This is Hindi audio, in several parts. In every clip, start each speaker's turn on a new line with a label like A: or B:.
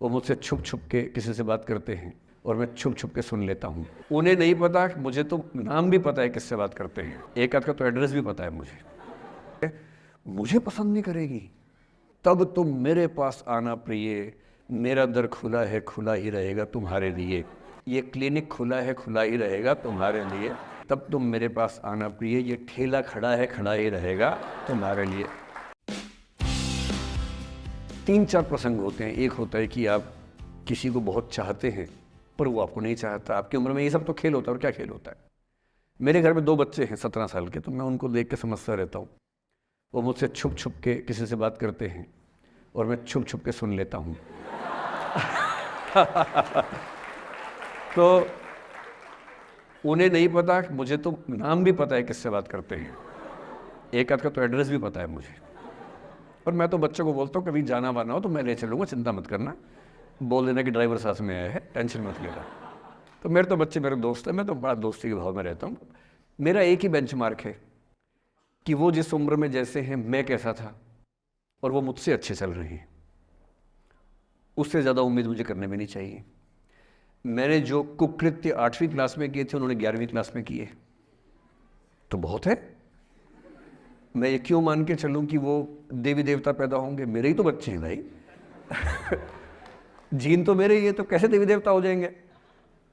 A: वो मुझसे छुप छुप के किसी से बात करते हैं और मैं छुप छुप के सुन लेता हूँ। उन्हें नहीं पता, मुझे तो नाम भी पता है किससे बात करते हैं, एक आध का तो एड्रेस भी पता है मुझे। मुझे पसंद नहीं करेगी, तब तुम मेरे पास आना प्रिय, मेरा दर खुला है खुला ही रहेगा तुम्हारे लिए। ये क्लिनिक खुला है खुला ही रहेगा तुम्हारे लिए, तब तुम मेरे पास आना प्रिय, ये ठेला खड़ा है खड़ा ही रहेगा तुम्हारे लिए। 3-4 प्रसंग होते हैं। एक होता है कि आप किसी को बहुत चाहते हैं पर वो आपको नहीं चाहता। आपकी उम्र में ये सब तो खेल होता है, और क्या खेल होता है। मेरे घर में 2 बच्चे हैं 17 साल के, तो मैं उनको देख के समझता रहता हूँ। वो मुझसे छुप छुप के किसी से बात करते हैं और मैं छुप छुप के सुन लेता हूँ। तो उन्हें नहीं पता, मुझे तो नाम भी पता है किससे बात करते हैं, एक आध का तो एड्रेस भी पता है मुझे। और मैं तो बच्चों को बोलता हूँ कभी जाना वाना हो तो मैं ले चलूँगा, चिंता मत करना, बोल देना कि ड्राइवर साथ में आया है, टेंशन मत लेना। तो मेरे तो बच्चे मेरे दोस्त हैं, मैं तो बड़ा दोस्ती के भाव में रहता हूँ। मेरा एक ही बेंचमार्क है कि वो जिस उम्र में जैसे हैं मैं कैसा था, और वो मुझसे अच्छे चल रहे हैं। उससे ज़्यादा उम्मीद मुझे करने में नहीं चाहिए। मैंने जो कुकृत्य 8वीं क्लास में किए थे उन्होंने 11वीं क्लास में किए, तो बहुत है। मैं ये क्यों मान के चलूँ कि वो देवी देवता पैदा होंगे? मेरे ही तो बच्चे हैं भाई। जीन तो मेरे ही है, तो कैसे देवी देवता हो जाएंगे?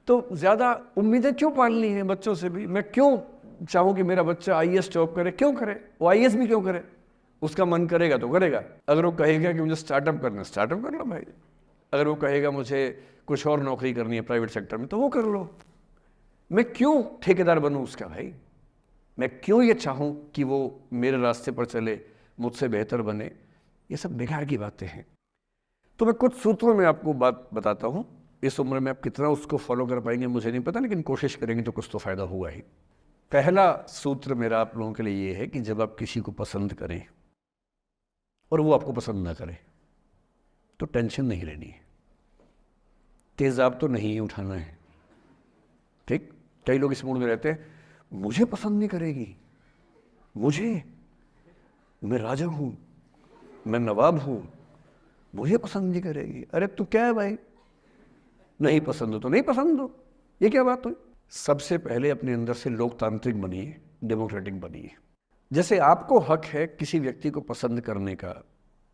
A: तो ज़्यादा उम्मीदें क्यों पालनी है बच्चों से भी? मैं क्यों चाहूँ कि मेरा बच्चा आईएएस जॉब करे? क्यों करे? वो आईएएस भी क्यों करे? उसका मन करेगा तो करेगा। अगर वो कहेगा कि मुझे स्टार्टअप करना है, स्टार्टअप कर लो भाई। अगर वो कहेगा मुझे कुछ और नौकरी करनी है प्राइवेट सेक्टर में, तो वो कर लो। मैं क्यों ठेकेदार बनूँ उसका भाई? मैं क्यों ये चाहूँ कि वो मेरे रास्ते पर चले, मुझसे बेहतर बने? ये सब बेकार की बातें हैं। तो मैं कुछ सूत्रों में आपको बात बताता हूँ। इस उम्र में आप कितना उसको फॉलो कर पाएंगे मुझे नहीं पता, लेकिन कोशिश करेंगे तो कुछ तो फ़ायदा होगा ही। पहला सूत्र मेरा आप लोगों के लिए ये है कि जब आप किसी को पसंद करें और वो आपको पसंद ना करे, तो टेंशन नहीं लेनी है, तेज़ाब तो नहीं उठाना है। ठीक? कई लोग इस मूड में रहते हैं, मुझे पसंद नहीं करेगी, मैं राजा हूँ, मैं नवाब हूँ, मुझे पसंद नहीं करेगी। अरे तू क्या है भाई? नहीं पसंद हो तो नहीं पसंद हो, ये क्या बात हुई? सबसे पहले अपने अंदर से लोकतांत्रिक बनिए, डेमोक्रेटिक बनिए। जैसे आपको हक है किसी व्यक्ति को पसंद करने का,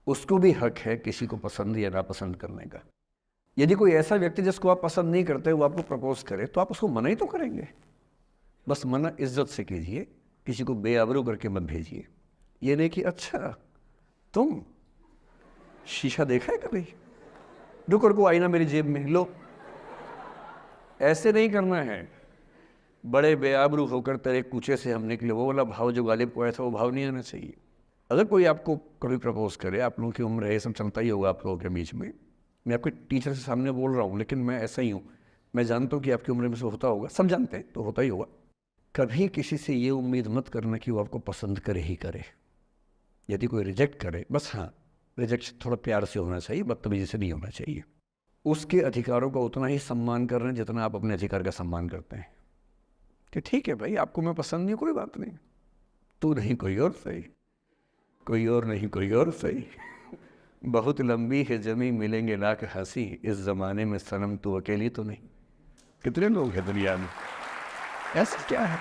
A: उसको भी हक है किसी को पसंद या नापसंद करने का। यदि कोई ऐसा व्यक्ति जिसको आप पसंद नहीं करते वो आपको प्रपोज करे, तो आप उसको मना ही तो करेंगे। बस मना इज्जत से कीजिए, किसी को बेआबरू करके मत भेजिए। ये नहीं कि अच्छा तुम शीशा देखा है कभी, रुको रुको आईना मेरी जेब में लो। ऐसे नहीं करना है। बड़े बेआबरू होकर तेरे कूचे से हम निकले, वो वाला भाव जो गालिब को आया था, वो भाव नहीं आना चाहिए। अगर कोई आपको कभी प्रपोज करे, आप लोगों की उम्र है, ये सब चलता ही होगा आप लोगों के बीच में। मैं आपके टीचर से सामने बोल रहा हूँ, लेकिन मैं ऐसा ही हूँ। मैं जानता हूँ कि आपकी उम्र में से होता होगा, सब जानते हैं, तो होता ही होगा। कभी किसी से ये उम्मीद मत करना कि वो आपको पसंद करे ही करे। यदि कोई रिजेक्ट करे, बस हाँ, रिजेक्शन थोड़ा प्यार से होना चाहिए, बदतमीजी से नहीं होना चाहिए। उसके अधिकारों का उतना ही सम्मान कर रहे हैं जितना आप अपने अधिकार का सम्मान करते हैं। कि ठीक है भाई, आपको मैं पसंद नहीं, कोई बात नहीं, तू नहीं कोई और सही, कोई और नहीं कोई और सही। बहुत लंबी है जमी मिलेंगे लाख हंसी, इस ज़माने में सनम तू अकेली तो नहीं। कितने लोग हैं दुनिया में, ऐसा क्या है?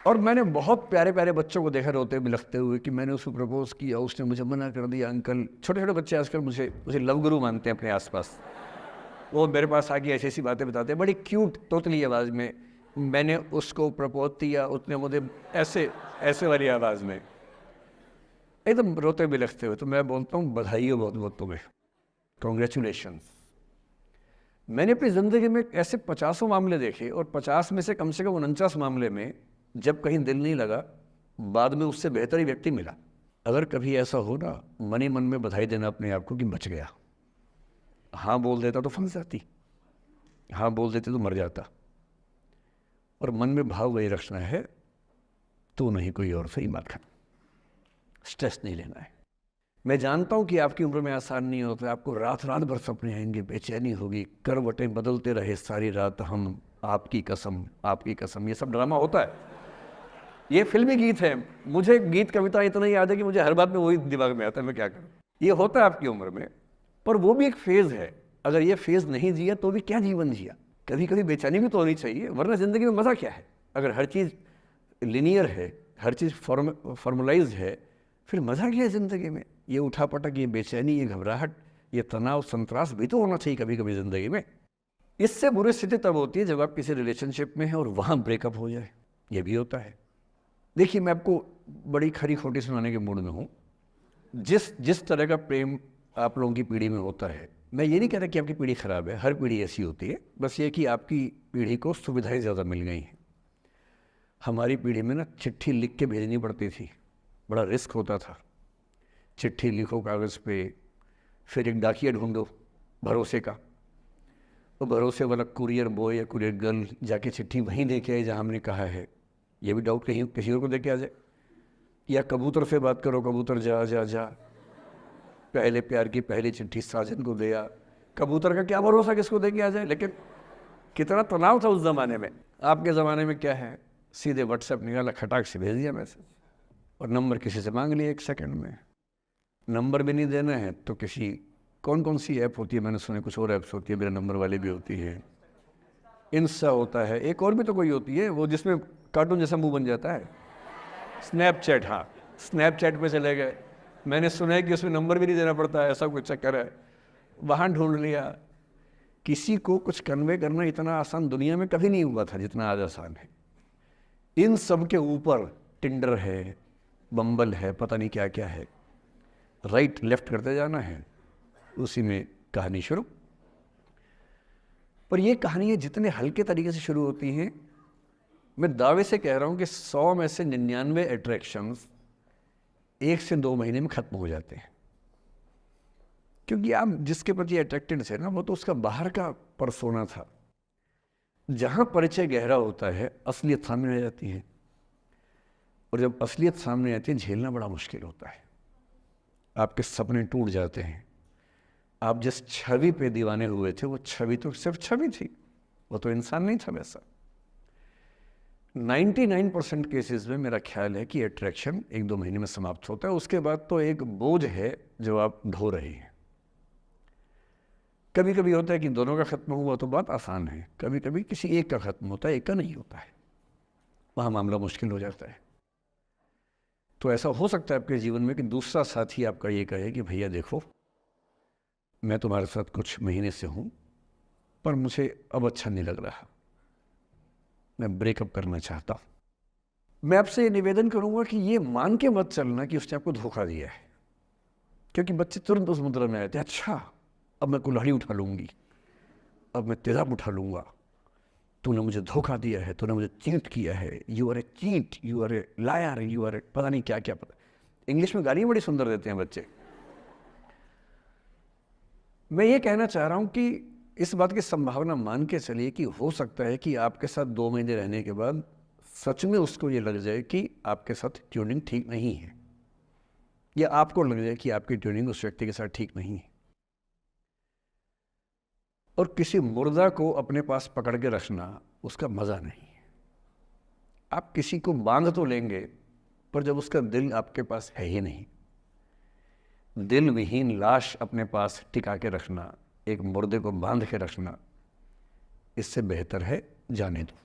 A: और मैंने बहुत प्यारे प्यारे बच्चों को देखा रोते बिलखते हुए कि मैंने उसको प्रपोज किया, उसने मुझे मना कर दिया। अंकल, छोटे छोटे बच्चे आजकल मुझे लव गुरु मानते हैं अपने आसपास। वो मेरे पास आके ऐसी ऐसी बातें बताते हैं, बड़ी क्यूट तोतली आवाज़ में। मैंने उसको प्रपोज किया, उसने मुझे ऐसे वाली आवाज़ में एकदम रोते बिलखते हुए। तो मैं बोलता हूँ बधाई हो बहुत बहुत तुम्हें, कॉन्ग्रेचुलेशन। मैंने अपनी ज़िंदगी में ऐसे 50 मामले देखे, और 50 में से कम 49 मामले में जब कहीं दिल नहीं लगा, बाद में उससे बेहतर ही व्यक्ति मिला। अगर कभी ऐसा हो ना, मन ही मन में बधाई देना अपने आप को कि बच गया। हाँ बोल देता तो फंस जाती, हाँ बोल देते तो मर जाता। और मन में भाव वही रखना है, तो नहीं कोई और सही बात है, स्ट्रेस नहीं लेना है। मैं जानता हूँ कि आपकी उम्र में आसान नहीं होता, आपको रात रात भर सपने आएंगे, बेचैनी होगी, करवटें बदलते रहे सारी रात हम, आपकी कसम आपकी कसम। ये सब ड्रामा होता है, ये फिल्मी गीत है। मुझे गीत कविता इतना याद है कि मुझे हर बात में वही दिमाग में आता है, मैं क्या करूँ। ये होता है आपकी उम्र में, पर वो भी एक फेज़ है। अगर ये फेज नहीं जिया तो भी क्या जीवन जिया। कभी कभी बेचैनी भी तो होनी चाहिए, वरना ज़िंदगी में मज़ा क्या है। अगर हर चीज़ लिनियर है, हर चीज़ फॉर्मलाइज है, फिर मज़ा क्या है ज़िंदगी में। ये उठापटक, ये बेचैनी, ये घबराहट, ये तनाव, संतरास भी तो होना चाहिए कभी कभी ज़िंदगी में। इससे बुरी स्थिति तब होती है जब आप किसी रिलेशनशिप में हैं और वहाँ ब्रेकअप हो जाए, ये भी होता है। देखिए, मैं आपको बड़ी खरी खोटी सुनाने के मूड में हूँ। जिस तरह का प्रेम आप लोगों की पीढ़ी में होता है, मैं ये नहीं कह रहा कि आपकी पीढ़ी ख़राब है, हर पीढ़ी ऐसी होती है, बस ये कि आपकी पीढ़ी को सुविधाएं ज़्यादा मिल गई हैं। हमारी पीढ़ी में ना चिट्ठी लिख के भेजनी पड़ती थी, बड़ा रिस्क होता था। चिट्ठी लिखो कागज़ पे, फिर एक डाकिया ढूंढो भरोसे का, तो भरोसे वाला कुरियर बॉय या कुरियर गर्ल जाके चिट्ठी वहीं दे के आए जहाँ हमने कहा है। ये भी डाउट कहीं किसी और को दे के आ जाए। या कबूतर से बात करो, कबूतर जा जा जा, पहले प्यार की पहली चिट्ठी साजन को दिया। कबूतर का क्या भरोसा किसको दे के आ जाए। लेकिन कितना तनाव था उस ज़माने में। आपके ज़माने में क्या है, सीधे व्हाट्सएप निकाला, खटाक से भेज दिया मैसेज, और नंबर किसी से मांग लिया 1 सेकंड में। नंबर भी नहीं देना है तो किसी कौन सी ऐप होती है, मैंने सुना कुछ और ऐप्स होती है, मेरा नंबर वाली भी होती है, इंस्टा होता है, एक और भी तो कोई होती है वो जिसमें कार्टून जैसा मुंह बन जाता है, स्नैपचैट। हाँ, स्नैपचैट पे चले गए। मैंने सुना है कि उसमें नंबर भी नहीं देना पड़ता है, ऐसा कुछ चक्कर है। वहाँ ढूंढ लिया। किसी को कुछ कन्वे करना इतना आसान दुनिया में कभी नहीं हुआ था जितना आज आसान है। इन सब के ऊपर टिंडर है, बम्बल है, पता नहीं क्या क्या है, राइट लेफ्ट करते जाना है, उसी में कहानी शुरू। पर ये कहानियाँ जितने हल्के तरीके से शुरू होती हैं, मैं दावे से कह रहा हूँ कि 100 में से 99 अट्रैक्शंस 1 से 2 महीने में ख़त्म हो जाते हैं। क्योंकि आप जिसके प्रति अट्रैक्टेड थे ना, वो तो उसका बाहर का परसोना था। जहाँ परिचय गहरा होता है, असलियत सामने आ जाती है, और जब असलियत सामने आती है झेलना बड़ा मुश्किल होता है। आपके सपने टूट जाते हैं। आप जिस छवि पे दीवाने हुए थे वो छवि तो सिर्फ छवि थी, वो तो इंसान नहीं था वैसा। 99% केसेस में मेरा ख्याल है कि अट्रैक्शन 1-2 महीने में समाप्त होता है। उसके बाद तो एक बोझ है जो आप ढो रहे हैं। कभी कभी होता है कि दोनों का खत्म हुआ तो बात आसान है, कभी कभी किसी एक का खत्म होता है, एक का नहीं होता है, वहाँ मामला मुश्किल हो जाता है। तो ऐसा हो सकता है आपके जीवन में कि दूसरा साथी आपका ये कहे कि भैया देखो, मैं तुम्हारे साथ कुछ महीने से हूँ, पर मुझे अब अच्छा नहीं लग रहा, मैं ब्रेकअप करना चाहता हूँ। मैं आपसे ये निवेदन करूँगा कि ये मान के मत चलना कि उसने आपको धोखा दिया है, क्योंकि बच्चे तुरंत उस मुद्रा में आए थे, अच्छा अब मैं कुल्हाड़ी उठा लूँगी, अब मैं तेजाब उठा लूँगा, तूने मुझे धोखा दिया है, तूने मुझे चीट किया है, you are a cheat, you are a liar, you are a पता नहीं क्या क्या। पता इंग्लिश में गालियाँ बड़ी सुंदर देते हैं बच्चे। मैं ये कहना चाह रहा हूँ कि इस बात की संभावना मान के चलिए कि हो सकता है कि आपके साथ 2 महीने रहने के बाद सच में उसको ये लग जाए कि आपके साथ ट्यूनिंग ठीक नहीं है, या आपको लग जाए कि आपकी ट्यूनिंग उस व्यक्ति के साथ ठीक नहीं है। और किसी मुर्दा को अपने पास पकड़ के रखना उसका मज़ा नहीं है। आप किसी को बांध तो लेंगे, पर जब उसका दिल आपके पास है ही नहीं, दिल विहीन लाश अपने पास टिका के रखना, एक मुर्दे को बांध के रखना, इससे बेहतर है जाने दो।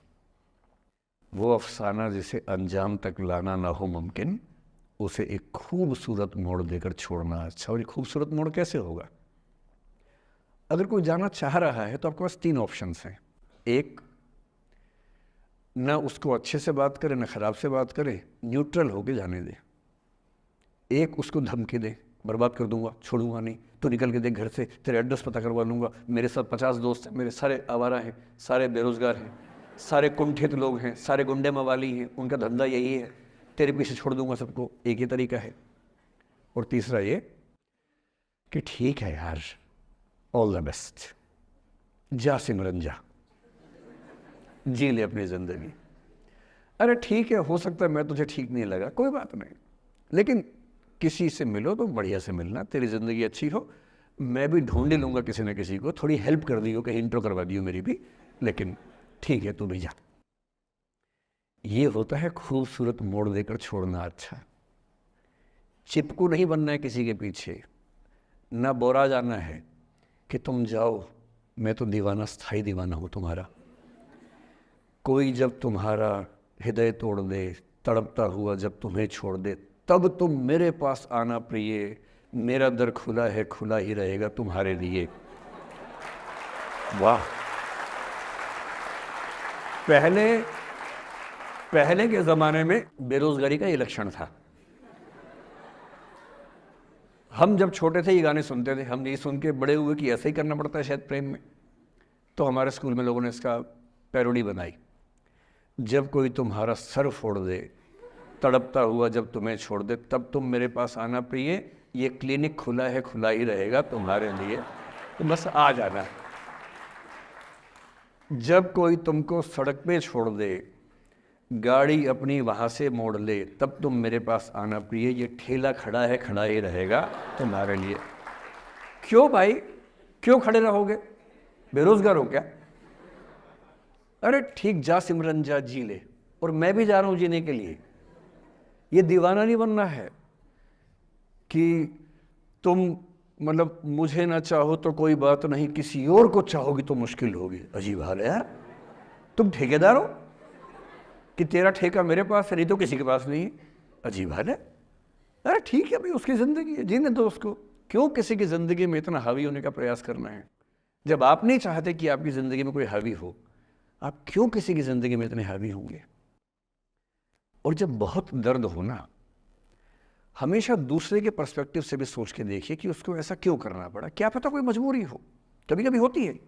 A: वो अफसाना जिसे अंजाम तक लाना ना हो मुमकिन, उसे एक खूबसूरत मोड़ देकर छोड़ना अच्छा। और ये खूबसूरत मोड़ कैसे होगा? अगर कोई जाना चाह रहा है तो आपके पास 3 ऑप्शंस हैं। एक, ना उसको अच्छे से बात करे ना ख़राब से बात करे, न्यूट्रल होके जाने दे। एक, उसको धमकी दे, बर्बाद कर दूंगा, छोड़ूंगा नहीं, तो निकल के देख घर से, तेरे एड्रेस पता करवा लूँगा, मेरे साथ 50 दोस्त हैं, मेरे सारे आवारा हैं, सारे बेरोज़गार हैं, सारे कुंठित लोग हैं, सारे गुंडे मवाली हैं, उनका धंधा यही है, तेरे पीछे छोड़ दूंगा सबको। एक ही तरीका है। और तीसरा ये कि ठीक है यार, ऑल द बेस्ट, जा सिमरन जा, जी ले अपनी ज़िंदगी। अरे ठीक है, हो सकता है मैं तुझे ठीक नहीं लगा, कोई बात नहीं, लेकिन किसी से मिलो तो बढ़िया से मिलना, तेरी ज़िंदगी अच्छी हो। मैं भी ढूंढ ही लूँगा किसी न किसी को, थोड़ी हेल्प कर दियो, कहीं इंट्रो करवा दियो मेरी भी, लेकिन ठीक है तू भी जा। ये होता है खूबसूरत मोड़ देकर छोड़ना अच्छा। चिपकू नहीं बनना है किसी के पीछे, ना बोरा जाना है कि तुम जाओ, मैं तो दीवाना, स्थाई दीवाना हूँ तुम्हारा। कोई जब तुम्हारा हृदय तोड़ दे, तड़पता हुआ जब तुम्हें छोड़ दे, तब तुम मेरे पास आना प्रिय, मेरा दर खुला है, खुला ही रहेगा तुम्हारे लिए। वाह। पहले के ज़माने में बेरोज़गारी का ये लक्षण था। हम जब छोटे थे ये गाने सुनते थे, हम ये सुन के बड़े हुए कि ऐसा ही करना पड़ता है शायद प्रेम में। तो हमारे स्कूल में लोगों ने इसका पैरोडी बनाई। जब कोई तुम्हारा सर फोड़ दे, तड़पता हुआ जब तुम्हें छोड़ दे, तब तुम मेरे पास आना प्रिय, ये क्लिनिक खुला है, खुला ही रहेगा तुम्हारे लिए, तो बस आ जाना। जब कोई तुमको सड़क पे छोड़ दे, गाड़ी अपनी वहाँ से मोड़ ले, तब तुम मेरे पास आना प्रिय, ये ठेला खड़ा है, खड़ा ही रहेगा तुम्हारे लिए। क्यों भाई, क्यों खड़े रहोगे? बेरोजगार हो क्या? अरे ठीक, जा सिमरन जा, जी ले, और मैं भी जा रहा हूँ जीने के लिए। ये दीवाना नहीं बनना है कि तुम मतलब मुझे ना चाहो तो कोई बात नहीं, किसी और को चाहोगी तो मुश्किल होगी। अजीब हाल है यार। तुम ठेकेदार हो कि तेरा ठेका मेरे पास है, नहीं तो किसी के पास नहीं है। अजीब हाल है। अरे ठीक है भाई, उसकी ज़िंदगी है, जीने दो उसको। क्यों किसी की ज़िंदगी में इतना हावी होने का प्रयास करना है? जब आप नहीं चाहते कि आपकी ज़िंदगी में कोई हावी हो, आप क्यों किसी की ज़िंदगी में इतने हावी होंगे? और जब बहुत दर्द हो ना, हमेशा दूसरे के पर्सपेक्टिव से भी सोच के देखिए कि उसको ऐसा क्यों करना पड़ा। क्या पता कोई मजबूरी हो, कभी कभी होती है।